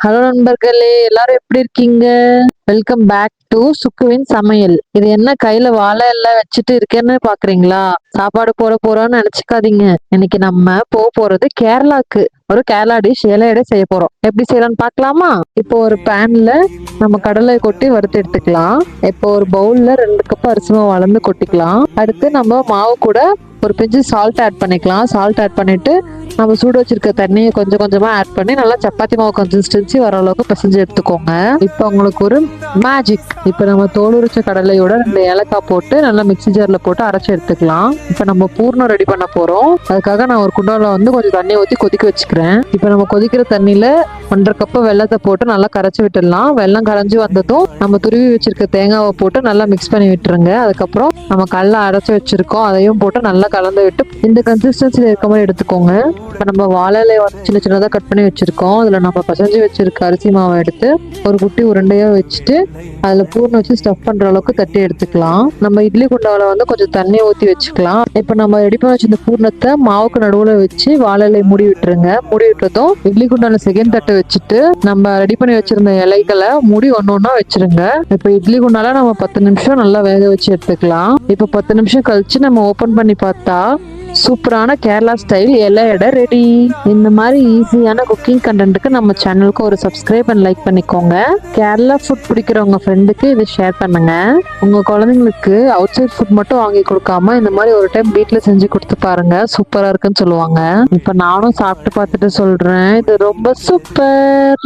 Hello நண்பர்களே, எல்லாரும் எப்படி இருக்கீங்க? வெல்கம் பேக் டு சுக்குவின் சமையல். இது என்ன கையில வாழை எல்லாம் வச்சுட்டு இருக்கேன்னு பாக்குறீங்களா? சாப்பாடு போட போறோம்னு நினைச்சுக்காதீங்க. இன்னைக்கு நம்ம போறது கேரளாக்கு. ஒரு கேரளா டிஷ் இலையடை செய்ய போறோம். எப்படி செய்யலாம்னு பார்க்கலாமா? இப்போ ஒரு பேன்ல நம்ம கடலை கொட்டி வறுத்து எடுத்துக்கலாம். இப்போ ஒரு பவுல்ல 2 கப் அரிசி மாவு அளந்து கொட்டிக்கலாம். அடுத்து நம்ம மாவு கூட ஒரு பிஞ்சு சால்ட் ஆட் பண்ணிக்கலாம். சால்ட் ஆட் பண்ணிட்டு நம்ம சூடு வச்சிருக்க தண்ணியை கொஞ்சம் கொஞ்சமா ஆட் பண்ணி நல்லா சப்பாத்தி மாவு கன்சிஸ்டன்சி வர அளவுக்கு பிசைஞ்சு எடுத்துக்கோங்க. இப்போ உங்களுக்கு ஒரு மேஜிக். இப்போ நம்ம தோல் உரிச்ச கடலையோட 2 ஏலக்காய் போட்டு நல்லா மிக்ஸி ஜார்ல போட்டு அரைச்சு எடுத்துக்கலாம். இப்போ நம்ம பூர்ணம் ரெடி பண்ண போறோம். அதுக்காக நான் ஒரு குண்டால கொஞ்சம் தண்ணி ஊற்றி கொதிக்க வச்சுக்கிறேன். இப்போ நம்ம கொதிக்கிற தண்ணியில 1.5 கப் வெல்லத்தை போட்டு நல்லா கரைச்சி விட்டுடலாம். வெல்லம் கரைஞ்சி வந்ததும் நம்ம துருவி வச்சிருக்க தேங்காவை போட்டு நல்லா மிக்ஸ் பண்ணி விட்டுருங்க. அதுக்கப்புறம் நம்ம கடலை அரைச்சி வச்சிருக்கோம், அதையும் போட்டு நல்லா கலந்து விட்டு இந்த கன்சிஸ்டன்சில இருக்க மாதிரி எடுத்துக்கோங்க. இப்போ நம்ம வாழை சின்ன சின்னதாக கட் பண்ணி வச்சிருக்கோம். அதில் நம்ம பசஞ்சு வச்சிருக்க அரிசி மாவை எடுத்து ஒரு குட்டி உருண்டையா வச்சுட்டு அதில் பூர்ணம் வச்சு ஸ்டஃப் பண்ற அளவுக்கு தட்டி எடுத்துக்கலாம். நம்ம இட்லி குண்டாவில் கொஞ்சம் தண்ணி ஊற்றி வச்சுக்கலாம். இப்போ நம்ம ரெடி பண்ணி வச்சிருந்த பூர்ணத்தை மாவுக்கு நடுவில் வச்சு வாழை மூடி விட்டுருங்க. மூடி விட்டதும் இட்லி குண்டால செகண்ட் தட்டை வச்சுட்டு நம்ம ரெடி பண்ணி வச்சிருந்த இலைகளை மூடி ஒன்னொன்னா வச்சிருங்க. இப்போ இட்லி குண்டால நம்ம 10 நிமிஷம் நல்லா வேக வச்சு எடுத்துக்கலாம். இப்போ 10 நிமிஷம் கழிச்சு நம்ம ஓபன் பண்ணி பார்த்தா சூப்பரான கேரளா ஸ்டைல் இலையடை ரெடி. இந்த மாதிரி ஈஸியான குக்கிங் கண்டென்ட்டுக்கு நம்ம சேனலுக்கு ஒரு சப்ஸ்கிரைப் அண்ட் லைக் பண்ணிக்கோங்க. கேரளா ஃபுட் பிடிக்கிறவங்க ஃப்ரெண்டுக்கு இதை ஷேர் பண்ணுங்க. உங்க குழந்தைங்களுக்கு அவுட் சைட் ஃபுட் மட்டும் வாங்கி கொடுக்காம இந்த மாதிரி ஒரு டைம் வீட்ல செஞ்சு கொடுத்து பாருங்க, சூப்பரா இருக்குன்னு சொல்லுவாங்க. இப்ப நானும் சாப்பிட்டு பார்த்துட்டு சொல்றேன், இது ரொம்ப சூப்பர்.